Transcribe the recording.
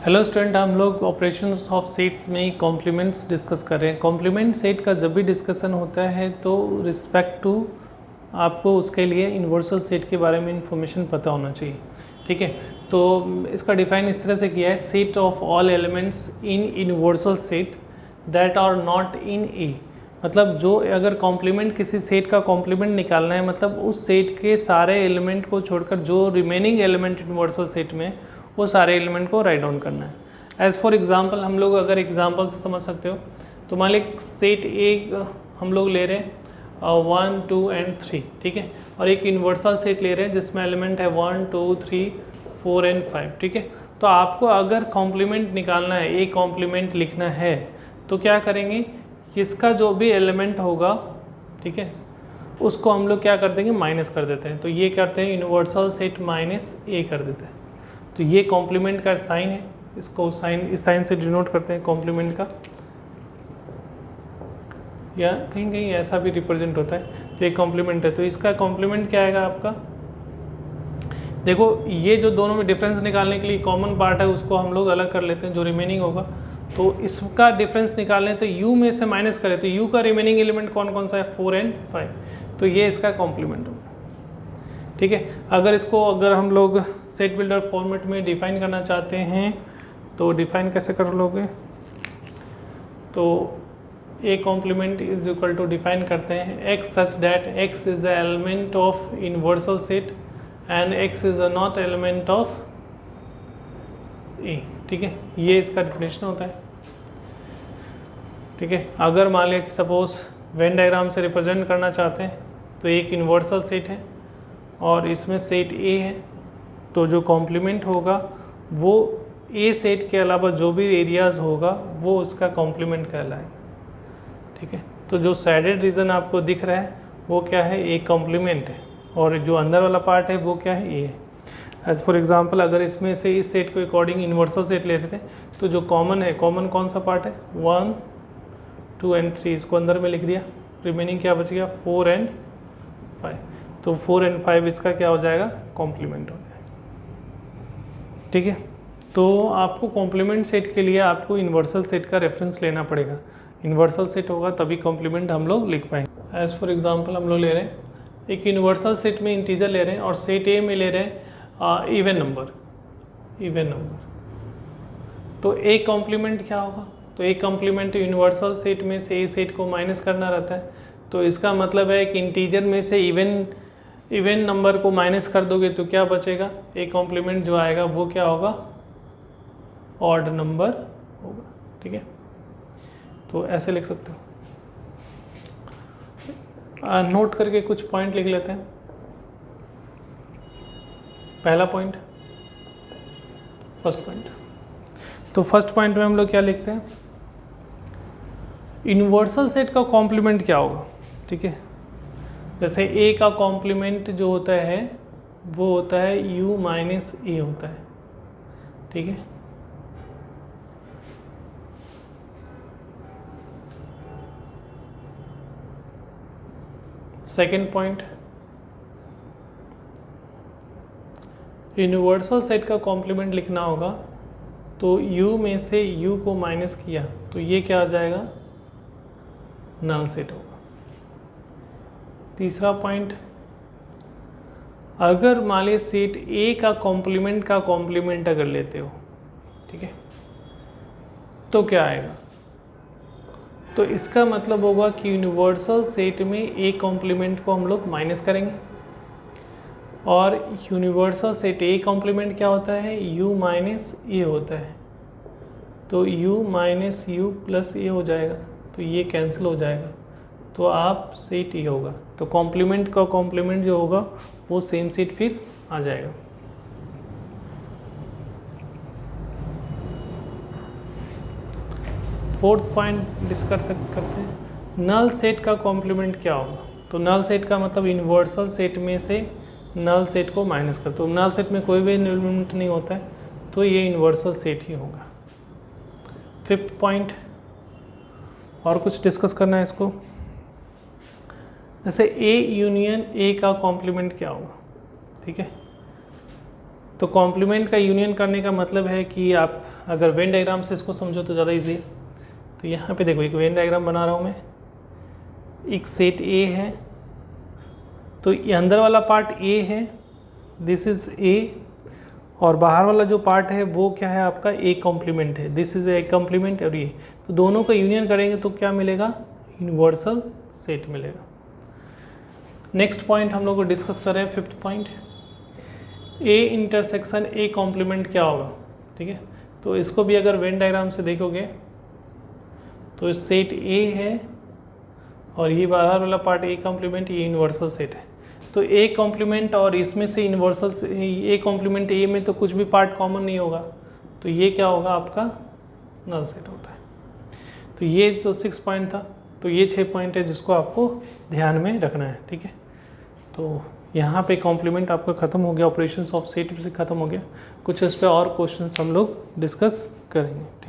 Hello student, हम लोग operations of sets में कॉम्प्लीमेंट्स डिस्कस कर रहे हैं। कॉम्प्लीमेंट सेट का जब भी डिस्कशन होता है तो रिस्पेक्ट टू आपको उसके लिए यूनिवर्सल सेट के बारे में इंफॉर्मेशन पता होना चाहिए। ठीक है, तो इसका डिफाइन इस तरह से किया है, set of all elements in universal set that are not in A. मतलब जो अगर कॉम्प्लीमेंट किसी सेट का कॉम्प्लीमेंट निकालना है, मतलब उस सेट के सारे एलिमेंट को छोड़कर जो रिमेनिंग एलिमेंट यूनिवर्सल सेट में वो सारे एलिमेंट को राइट डाउन करना है। एज़ फॉर एग्जांपल, हम लोग अगर एग्जांपल से समझ सकते हो तो मान लीजिए सेट ए हम लोग ले रहे हैं 1, 2 and 3, ठीक है, और एक यूनिवर्सल सेट ले रहे हैं जिसमें एलिमेंट है 1, 2, 3, 4 and 5, ठीक है। तो आपको अगर कॉम्प्लीमेंट निकालना है, एक कॉम्प्लीमेंट लिखना है तो क्या करेंगे, इसका जो भी एलिमेंट होगा, ठीक है, उसको हम लोग क्या कर देंगे, माइनस कर देते हैं। तो ये करते हैं यूनिवर्सल सेट माइनस ए कर देते हैं। तो ये कॉम्प्लीमेंट का साइन है, इसको साइन, इस साइन से डिनोट करते हैं कॉम्प्लीमेंट का, या कहीं कहीं ऐसा भी रिप्रेजेंट होता है। तो एक कॉम्प्लीमेंट है, तो इसका कॉम्प्लीमेंट क्या आएगा आपका, देखो ये जो दोनों में डिफरेंस निकालने के लिए कॉमन पार्ट है उसको हम लोग अलग कर लेते हैं, जो रिमेनिंग होगा। तो इसका डिफरेंस निकालने तो u में से माइनस करें तो u का रिमेनिंग एलिमेंट कौन कौन सा है, 4 and 5, तो ये इसका कॉम्प्लीमेंट होगा। ठीक है, अगर हम लोग सेट बिल्डर फॉर्मेट में डिफाइन करना चाहते हैं तो डिफाइन कैसे कर लोगे, तो A complement is equal to define करते हैं x such that x is the element of universal set and x is a not element of A. ठीक है, ये इसका डिफिनेशन होता है। ठीक है, अगर मान लिया कि सपोज वेन डायग्राम से रिप्रेजेंट करना चाहते हैं तो एक यूनिवर्सल सेट है और इसमें सेट ए है, तो जो कॉम्प्लीमेंट होगा वो ए सेट के अलावा जो भी एरियाज होगा वो उसका कॉम्प्लीमेंट कहलाएगा। ठीक है, तो जो साइडेड रीजन आपको दिख रहा है वो क्या है, ए कॉम्प्लीमेंट है, और जो अंदर वाला पार्ट है वो क्या है, ए है। एज फॉर एग्जांपल, अगर इसमें से इस सेट को अकॉर्डिंग यूनिवर्सल सेट ले रहे थे तो जो कॉमन है, कॉमन कौन सा पार्ट है, 1, 2 and 3, इसको अंदर में लिख दिया, रिमेनिंग क्या बच गया, 4 and 5। तो 4 and 5 इसका क्या हो जाएगा, कॉम्प्लीमेंट हो जाएगा। ठीक है, तो आपको कॉम्प्लीमेंट सेट के लिए आपको यूनिवर्सल सेट का रेफरेंस लेना पड़ेगा। यूनिवर्सल सेट होगा तभी कॉम्प्लीमेंट हम लोग लिख पाएंगे। एज फॉर एग्जांपल, हम लोग ले रहे हैं एक यूनिवर्सल सेट में इंटीजर ले रहे हैं और सेट ए में ले रहे हैं इवन नंबर। तो ए कॉम्प्लीमेंट क्या होगा, तो ए कॉम्प्लीमेंट यूनिवर्सल सेट में से ए सेट को माइनस करना रहता है। तो इसका मतलब है कि इंटीजर में से इवन नंबर को माइनस कर दोगे तो क्या बचेगा, ए कॉम्प्लीमेंट जो आएगा वो क्या होगा, ऑड नंबर होगा। ठीक है, तो ऐसे लिख सकते हो। नोट करके कुछ पॉइंट लिख लेते हैं। पहला पॉइंट, फर्स्ट पॉइंट, तो फर्स्ट पॉइंट में हम लोग क्या लिखते हैं, यूनिवर्सल सेट का कॉम्प्लीमेंट क्या होगा। ठीक है, जैसे ए का कॉम्प्लीमेंट जो होता है वो होता है u माइनस ए होता है। ठीक है, सेकेंड पॉइंट, यूनिवर्सल सेट का कॉम्प्लीमेंट लिखना होगा तो u में से u को माइनस किया तो ये क्या आ जाएगा, नल सेट होगा। तीसरा पॉइंट, अगर मान लीजिए सेट ए का कॉम्प्लीमेंट अगर लेते हो, ठीक है, तो क्या आएगा, तो इसका मतलब होगा कि यूनिवर्सल सेट में ए कॉम्प्लीमेंट को हम लोग माइनस करेंगे और यूनिवर्सल सेट ए कॉम्प्लीमेंट क्या होता है, u माइनस ए होता है। तो u माइनस यू प्लस ए हो जाएगा, तो ये कैंसिल हो जाएगा, तो आप सेट ए होगा। तो कॉम्प्लीमेंट का कॉम्प्लीमेंट जो होगा वो सेम सेट फिर आ जाएगा। फोर्थ पॉइंट डिस्कस करते हैं, नल सेट का कॉम्प्लीमेंट क्या होगा। तो नल सेट का मतलब यूनिवर्सल सेट में से नल सेट को माइनस कर, तो नल सेट में कोई भी एलिमेंट नहीं होता है तो ये यूनिवर्सल सेट ही होगा। फिफ्थ पॉइंट, और कुछ डिस्कस करना है इसको, जैसे ए यूनियन ए का कॉम्प्लीमेंट क्या होगा। ठीक है, तो कॉम्प्लीमेंट का यूनियन करने का मतलब है कि आप अगर वेन डायग्राम से इसको समझो तो ज़्यादा इजी है। तो यहाँ पे देखो एक वेन डायग्राम बना रहा हूँ मैं, एक सेट ए है, तो ये अंदर वाला पार्ट ए है, दिस इज़ ए, और बाहर वाला जो पार्ट है वो क्या है आपका ए कॉम्प्लीमेंट है, दिस इज़ ए कॉम्प्लीमेंट और ये, तो दोनों का यूनियन करेंगे तो क्या मिलेगा, यूनिवर्सल सेट मिलेगा। नेक्स्ट पॉइंट हम लोग को डिस्कस कर रहे हैं, 5th point, A intersection A complement क्या होगा। ठीक है, तो इसको भी अगर वेन डायग्राम से देखोगे तो सेट ए है और ये बाहर वाला पार्ट ए कॉम्प्लीमेंट, ये यूनिवर्सल सेट है। तो ए कॉम्प्लीमेंट और इसमें से यूनिवर्सल ए कॉम्प्लीमेंट ए में तो कुछ भी पार्ट कॉमन नहीं होगा, तो ये क्या होगा आपका नल सेट होता है। तो ये जो 6 पॉइंट था, तो ये 6 पॉइंट है जिसको आपको ध्यान में रखना है। ठीक है, तो यहाँ पे कॉम्प्लीमेंट आपका ख़त्म हो गया, ऑपरेशंस ऑफ सेट से ख़त्म हो गया। कुछ इस पर और क्वेश्चंस हम लोग डिस्कस करेंगे। ठीक है।